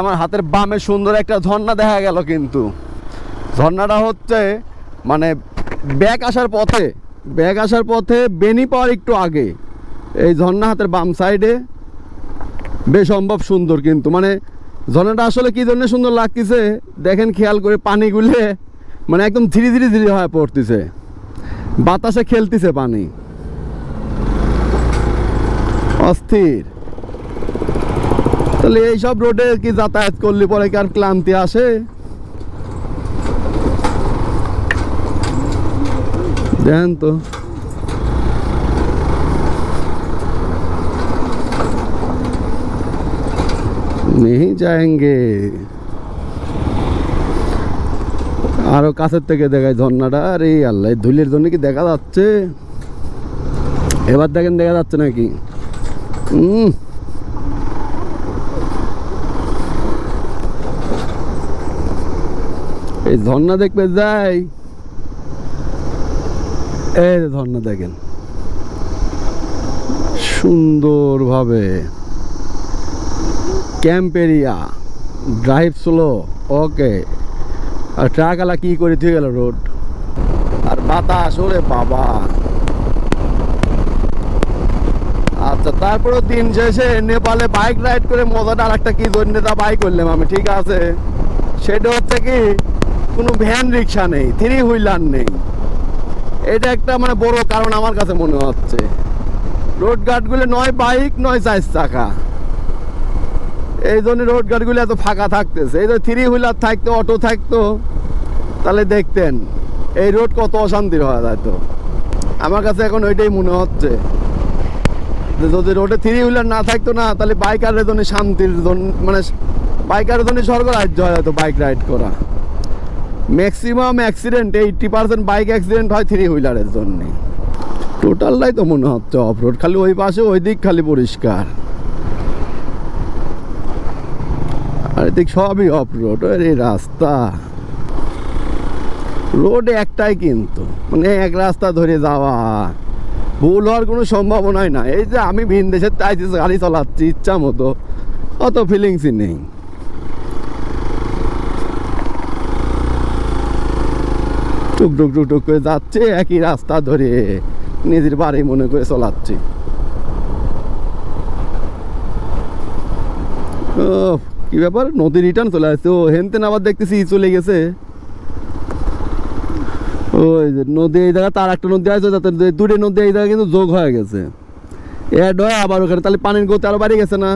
আমার হাতের বামে সুন্দর একটা ঝর্ণা দেখা গেল, কিন্তু ঝর্ণাটা হচ্ছে মানে ব্যাক আসার পথে বেনি পাওয়ার একটু আগে এই ঝর্ণা হাতের বাম সাইডে বেশ সম্ভব সুন্দর। কিন্তু মানে ঝর্ণাটা আসলে কি ধরনের সুন্দর লাগতেছে দেখেন, খেয়াল করে পানিগুলো মানে একদম ধীরে ধীরে ধীরে হয়ে পড়তেছে, বাতাসে খেলতেছে পানি, অস্থির। তাহলে এইসব রোডে কি যাতায়াত করলে পরে কি আর ক্লান্তি আসে? দেখেন তো नहीं जाएंगे। আরো কাছের থেকে দেখায় ঝর্ণাটা। আরে আল্লাহ, ধুলির জন্য কি দেখা যাচ্ছে? এবার দেখেন দেখা যাচ্ছে নাকি? এই ঝর্ণা দেখতে যাই, এই ঝর্ণা দেখেন সুন্দরভাবে। ক্যাম্প এরিয়া, ড্রাইভ স্লো, ওকে। আর ট্রাক আলা কি করে দিয়ে গেল রোড, আর বাতাস, ওরে বাবা। আচ্ছা, তারপরে দিন শেষে নেপালে বাইক রাইড করে মজাটা আর একটা কি দৈন্যতা বাইক করলাম আমি, ঠিক আছে। সেটা হচ্ছে কি কোনো ভ্যান রিক্সা নেই, থ্রি হুইলার নেই। এটা একটা মানে বড় কারণ আমার কাছে মনে হচ্ছে। রোড গার্ডগুলো নয় বাইক নয় চার চাকা, এই জন্য রোড গার্ডগুলো এত ফাঁকা থাকতেছে। এই যে থ্রি হুইলার থাকতো, অটো থাকতো, তাহলে দেখতেন এই রোড কত অশান্তির হয়ে যেত। আমার কাছে এখন ওইটাই মনে হচ্ছে যে যদি রোডে থ্রি হুইলার না থাকতো না, তাহলে বাইকারের জন্য শান্তির জন্য, মানে বাইকারের জন্য স্বর্গরাজ্য হয়ে যেত বাইক রাইড করা। ম্যাক্সিমাম অ্যাক্সিডেন্ট 80% বাইক অ্যাক্সিডেন্ট হয় থ্রি হুইলারের জন্য। টোটালটাই তো মনে হচ্ছে অফ রোড, খালি ওই পাশে ওই দিক খালি পরিষ্কার, আর এদিক সবই অফ রোড। এই রাস্তা রোড একটাই, কিন্তু মানে এক রাস্তা ধরে যাওয়া, ভুল হওয়ার কোনো সম্ভাবনাই না। এই যে আমি ভিন দেশের চাইছি গাড়ি চালাচ্ছি ইচ্ছা মতো, অত ফিলিংসই নেই। টুকটুক টুকটুক করে যাচ্ছে একই রাস্তা ধরে, নিজের বাড়ি মনে করে চলাচ্ছি। ও কি ব্যাপার, নদী রিটার্ন চলে আসছে। ও হেনতেন আবার দেখতেছি চলে গেছে। ওই যে নদী এই জায়গা, তার একটা নদী আছে, যাতে দুটো নদী এই জায়গায় কিন্তু যোগ হয়ে গেছে, অ্যাড হয় আবার ওখানে। তাহলে পানির গতি আরো বাড়ি গেছে না?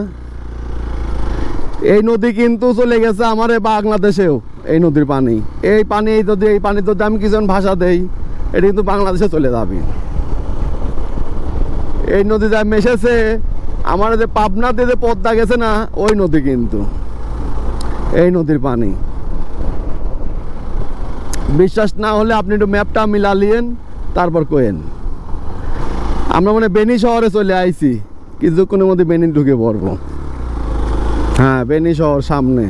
এই নদী কিন্তু চলে গেছে আমার বাংলাদেশেও। এই নদীর পানি, এই পানি যদি আমি কিছু ভাষা দেই, এটা কিন্তু বাংলাদেশে চলে যাবে। এই নদী যা মেশেছে আমার যে পাবনাতে যে পদ্মা গেছে না, ওই নদী কিন্তু এই নদীর পানি। বিশ্বাস না হলে আপনি একটু ম্যাপটা মিলালিয়েন, তারপর কোয়েন। আমরা মানে বেনি শহরে চলে আইছি, কিছুক্ষণের মধ্যে বেনি ঢুকে পড়বো। হ্যাঁ, বেনি শহর সামনে।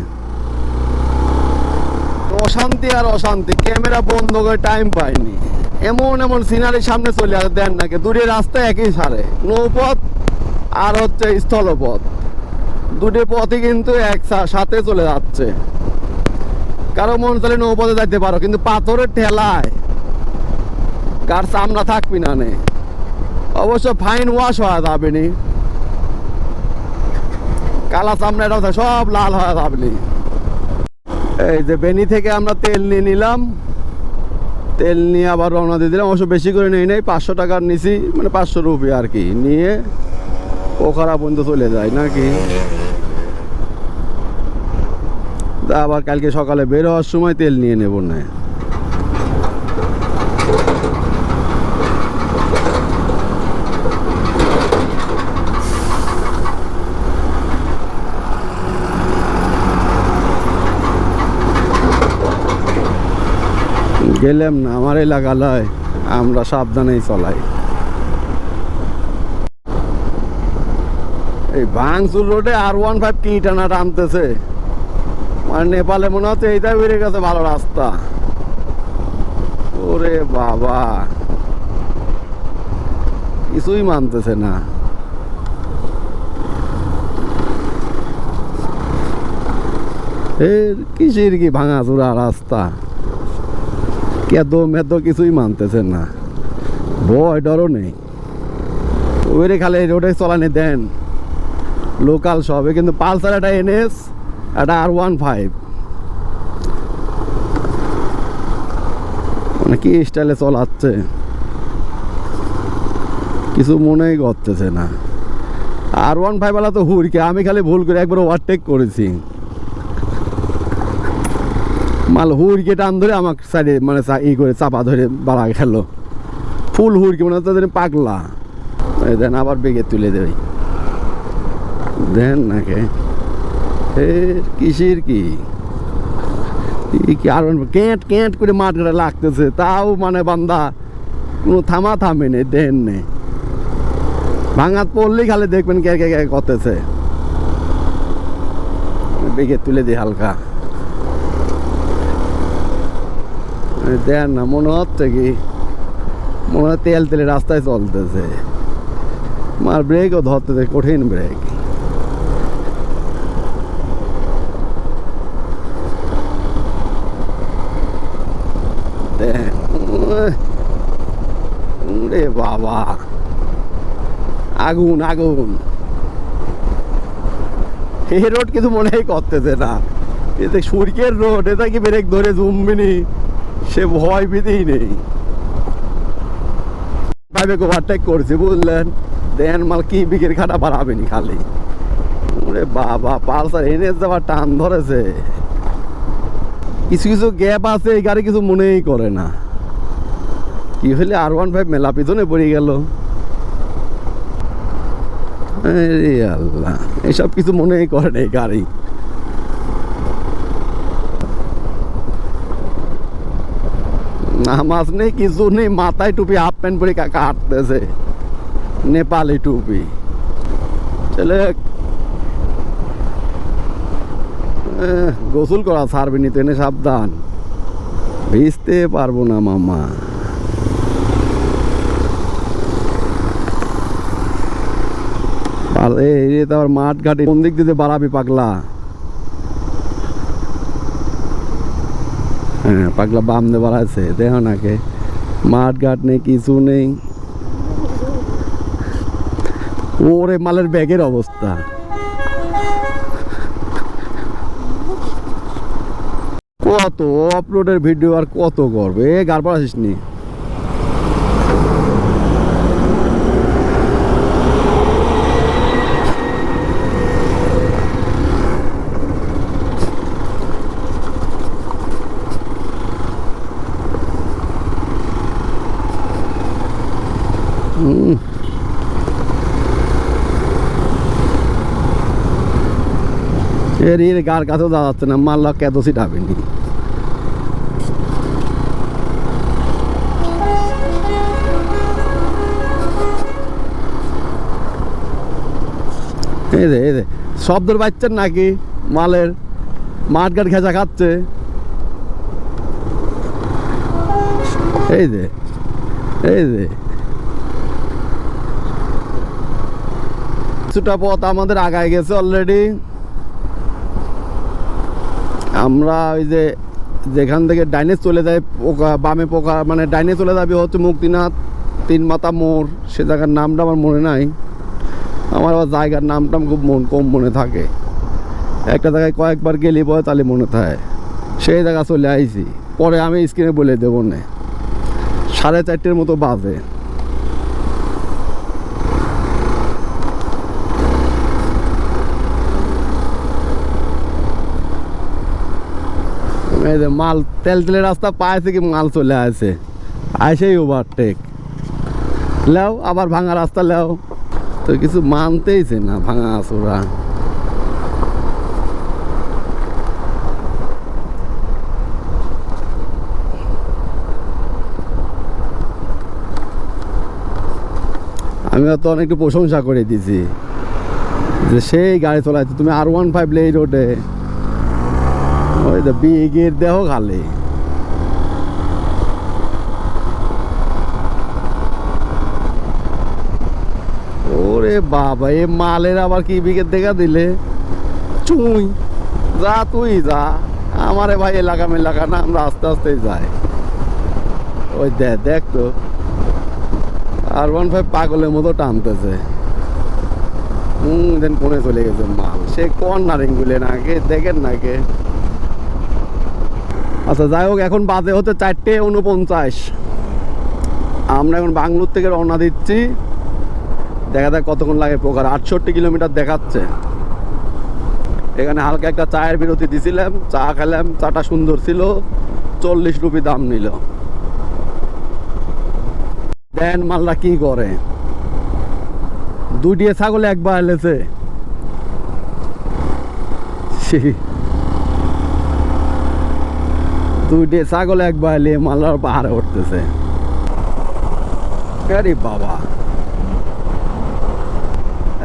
অশান্তি আর অশান্তি, ক্যামেরা বন্ধ করে টাইম পাইনি। এমন এমন সিনারির সামনে চলে আসে, দেন নাকি দূরের রাস্তা একই সারে, নৌপথ আর হচ্ছে স্থলপথ, দুটো পথই কিন্তু একসাথে চলে যাচ্ছে। কারো মন চলে নৌপথে যাইতে পারো, কিন্তু পাথরের ঠেলায় কার চামড়া থাকবি না নে। অবশ্য ফাইন ওয়াশ হওয়া যাবে নি, কালা চামড়া এটাও সব লাল হওয়া যাবে নি। এই যে বেনি থেকে আমরা তেল নিয়ে নিলাম, তেল নিয়ে আবার রওনা দিয়ে দিলাম। অবশ্য বেশি করে নিয়ে নেই, 500 টাকার নিছি, মানে 500 রুপি আর কি, নিয়ে পোখরা পর্যন্ত চলে যায় নাকি। আবার কালকে সকালে বের হওয়ার সময় তেল নিয়ে নেব না। গেলাম না, আমার এলাকায় আমরা সাবধানেই চলাই। এই ভাঙচুর রোডে R15 কি টানা টানতেছে, মানে নেপালে মনে হচ্ছে এইটাই বেড়ে গেছে ভালো রাস্তা। ওরে বাবা, কিছুই মানতেছে না। এর কিসের কি ভাঙা চূড়া রাস্তা, কেদ মেদ কিছুই মানতেছেন না, ভয় ডরও নেই। ওইরে খালি রোডে চলানি দেন লোকাল সবে, কিন্তু পালসার একটা NS একটা R15 মানে কি স্টাইলে চলাচ্ছে কিছু মনেই করতেছে না। R15 ওয়ালা তো হুড়কে, আমি খালি ভুল করে একবার ওভারটেক করেছি, মাল হুড়কে টান ধরে আমাকে সাইডে মানে ই করে চাপা ধরে বাড়া খেলো, ফুল হুড়কে মনে হচ্ছে পাগলা। দেন আবার বেগে তুলে দেয়, দেন নাকে কিসের কি আর ক্যাঁট ক্যাঁট করে মাঠ ঘাটে লাগতেছে, তাও মানে বান্দা কোনো থামা থামে নেই, দেন নেই। ভাঙাত পড়লেই খালি দেখবেন কে কে কে করতেছে, বেগে তুলে দিই হালকা, দেন না মনে হচ্ছে কি মনে হয় তেল তেলে রাস্তায় চলতেছে, মার ব্রেকও ধরতেছে, কঠিন ব্রেক। রে বাবা আগুন আগুন, এই রোড কিছু মনেই করতেছে না, এতে সূর্যের রোড, এটা কি ব্রেক ধরে জুমবিনি, সে ভয় ভীতিই নেই। ভাবে ওভারটেক করছি বুঝলেন, দেন মাল কি বিকের খাটা বাড়াবেনি খালি। ওরে বাবা পালসার NS যাবার টান ধরেছে, কিছু কিছু গ্যাপ আছে এই গাড়ি কিছু মনেই করে না, কি হলে R15 মেলা পিছনে পড়ে গেল। আল্লাহ, এইসব কিছু মনেই করে না এই গাড়ি। নামাজ নেই কিছু নেই, মাথায় টুপি হাফ প্যান্ট পরে কাকা হাঁটতেছে, নেপালি টুপি। চলে গোসল করা ছাড়বি নি, তেনে সাবধান, ভিজতে পারবো না মামা। আর এই তো আবার মাঠ ঘাটে কোন দিক দিয়ে বাড়াবি পাগলা? হ্যাঁ পাগলা বাম দিয়ে বাড়াচ্ছে, দেখো নাকে মাঠ ঘাট নেই কিছু নেই। ওরে মালের ব্যাগের অবস্থা, কত আপলোডের ভিডিও আর কত করবে, গাড় আসিস নি। এর গার কাছেও যাওয়া যাচ্ছে না, মাল্লা কেত সিটাবেনি। এই রে শব্দের বাচ্চার নাকি মালের মাঠ ঘাট খেঁচা খাচ্ছে। এই যে কিছুটা পথ আমাদের আগায় গেছে অলরেডি। আমরা ওই যে যেখান থেকে ডাইনে চলে যায় পোকা, বামে পোকা মানে ডাইনে চলে যাবে হচ্ছে মুক্তিনাথ 3 মাথা মোড়, সে জায়গার নামটা আমার মনে নাই। আমার আবার জায়গার নামটা খুব কম মনে থাকে, একটা জায়গায় কয়েকবার গেলে পরে তাহলে মনে থাকে। সেই জায়গা চলে আইছি, পরে আমি স্ক্রিনে বলে দেবো না। 4:30 মতো বাজে। এই যে মাল তেলের রাস্তা পাইছে কি মাল চলে আসে, আইসেই ওভারটেক লেও, আবার ভাঙা রাস্তা লেও, তো কিছু মানতেইছে না ভাঙা আসোরা। আমি তো অনেকটা প্রশংসা করে দিছি যে সেই গাড়ি চলাইছে, তুমি R15 এই রোডে, ওই তো বিগের দেহ খালি। ওরে বাবা, এ মালের আবার কি বিগের দেখা দিলে চুই যা তুই যা, আমারে ভাই এলাকা মেলাকা না, আমরা আস্তে আস্তে যাই। ওই দেখ তো R15 পাগলের মতো টানতেছে। দেন কোনে চলে গেছে মাল, সে কর্নারিং গুলে নাকি দেখেন নাকি। আচ্ছা যাই হোক, এখন বাজে হতে 4:49। আমরা এখন বাংলোর থেকে রওনা দিচ্ছি। দেখা যাক কতক্ষণ লাগে। পোকার 68 কিলোমিটার দেখাচ্ছে। এখানে হালকা একটা চায়ের বিরতি দিছিলাম, চা খেলাম, চাটা সুন্দর ছিল, 40 রুপি দাম নিল। দেন মালটা কি করে, দুটিয়ে ছাগলে একবার এলেছে। দুইটিয়ে ছাগলে একবার এলে মালদার পাহাড়ে উঠতেছে। আরে বাবা,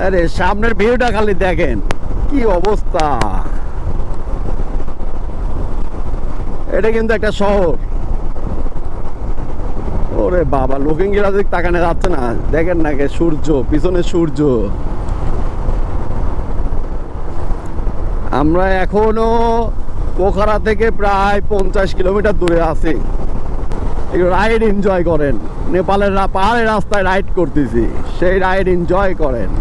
আরে সামনের ভিউটা খালি দেখেন কি অবস্থা। এটা কিন্তু একটা শহর। ওরে বাবা, লুকিং গ্লাস তাকানো যাচ্ছে না, দেখেন নাকি সূর্য, পিছনে সূর্য। আমরা এখনো পোখরা থেকে প্রায় 50 কিলোমিটার দূরে আছি। একটু রাইড এনজয় করেন। নেপালের পাহাড়ের রাস্তায় রাইড করতেছি, সেই রাইড এনজয় করেন।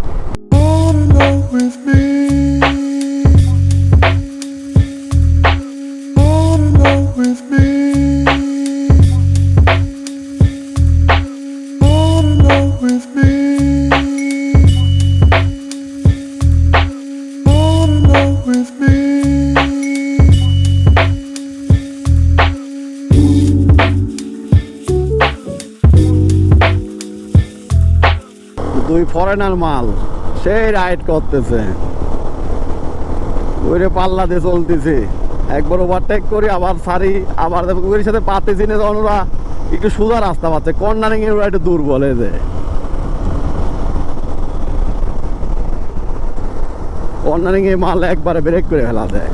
দুই ফরেনার মাল সেই রাইড করতেছে, ওইরে পাল্লা দিয়ে চলতেছে। একবার ওভারটেক করি, আবার সারি, আবার ওর সাথে পাতেছি না, তখন ওরা একটু সোজা রাস্তা পাচ্ছে। কর্নারিং এ ওরা একটু দুর্বল হয়ে যায়। কর্নারিং এ মাল একবারে ব্রেক করে ফেলা দেয়,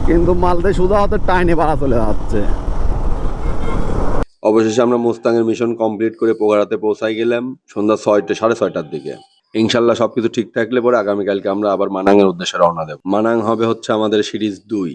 কিন্তু মালতে সোজা হতে টাইনে বাড়া চলে যাচ্ছে। অবশেষে আমরা মুস্তাংয়ের মিশন কমপ্লিট করে পোখারাতে পৌঁছাই গেলাম সন্ধ্যা 6:30টার দিকে। ইনশাল্লাহ সবকিছু ঠিক থাকলে পরে আগামীকালকে আমরা আবার মানাং এর উদ্দেশ্যে রওনা দেব। মানাং হবে হচ্ছে আমাদের সিরিজ 2।